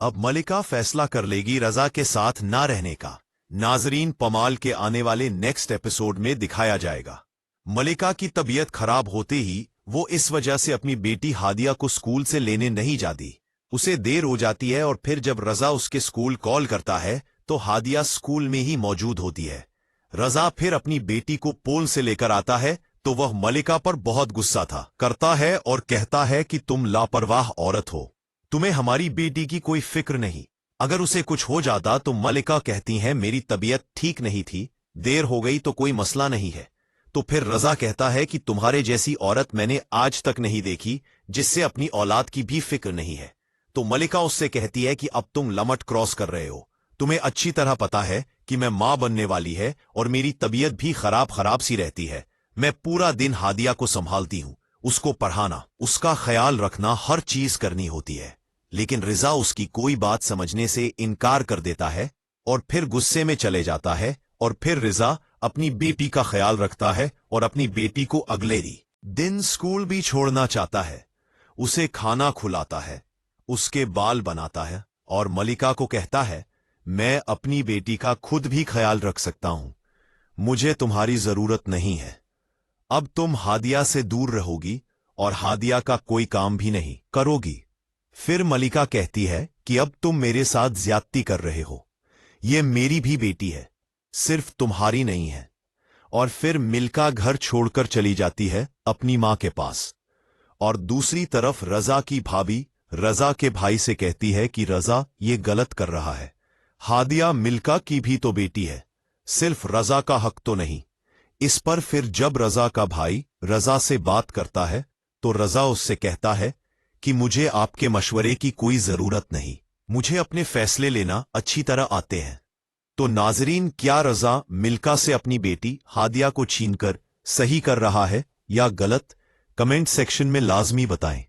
अब मलिका फैसला कर लेगी रजा के साथ ना रहने का। नाजरीन, पमाल के आने वाले नेक्स्ट एपिसोड में दिखाया जाएगा। मलिका की तबीयत खराब होते ही वो इस वजह से अपनी बेटी हादिया को स्कूल से लेने नहीं जाती। उसे देर हो जाती है और फिर जब रजा उसके स्कूल कॉल करता है तो हादिया स्कूल में ही मौजूद होती है। रजा फिर अपनी बेटी को पोल से लेकर आता है तो वह मलिका पर बहुत गुस्सा करता है और कहता है कि तुम लापरवाह औरत हो, तुम्हें हमारी बेटी की कोई फिक्र नहीं। अगर उसे कुछ हो जाता तो मलिका कहती है मेरी तबीयत ठीक नहीं थी, देर हो गई तो कोई मसला नहीं है। तो फिर रजा कहता है कि तुम्हारे जैसी औरत मैंने आज तक नहीं देखी जिससे अपनी औलाद की भी फिक्र नहीं है। तो मलिका उससे कहती है कि अब तुम लिमिट क्रॉस कर रहे हो, तुम्हें अच्छी तरह पता है कि मैं मां बनने वाली है और मेरी तबीयत भी खराब सी रहती है। मैं पूरा दिन हादिया को संभालती हूं, उसको पढ़ाना, उसका ख्याल रखना, हर चीज करनी होती है। लेकिन रिजा उसकी कोई बात समझने से इनकार कर देता है और फिर गुस्से में चले जाता है। और फिर रिजा अपनी बेटी का ख्याल रखता है और अपनी बेटी को अगले दिन स्कूल भी छोड़ना चाहता है। उसे खाना खुलाता है, उसके बाल बनाता है और मलिका को कहता है मैं अपनी बेटी का खुद भी ख्याल रख सकता हूं, मुझे तुम्हारी जरूरत नहीं है। अब तुम हादिया से दूर रहोगी और हादिया का कोई काम भी नहीं करोगी। फिर मलिका कहती है कि अब तुम मेरे साथ ज्यादती कर रहे हो, ये मेरी भी बेटी है, सिर्फ तुम्हारी नहीं है। और फिर मिल्का घर छोड़कर चली जाती है अपनी मां के पास। और दूसरी तरफ रजा की भाभी रजा के भाई से कहती है कि रजा ये गलत कर रहा है, हादिया मिल्का की भी तो बेटी है, सिर्फ रजा का हक तो नहीं। इस पर फिर जब रजा का भाई रजा से बात करता है तो रजा उससे कहता है कि मुझे आपके मशवरे की कोई जरूरत नहीं, मुझे अपने फैसले लेना अच्छी तरह आते हैं। तो नाजरीन, क्या रजा मिल्का से अपनी बेटी हादिया को छीनकर सही कर रहा है या गलत? कमेंट सेक्शन में लाजमी बताएं।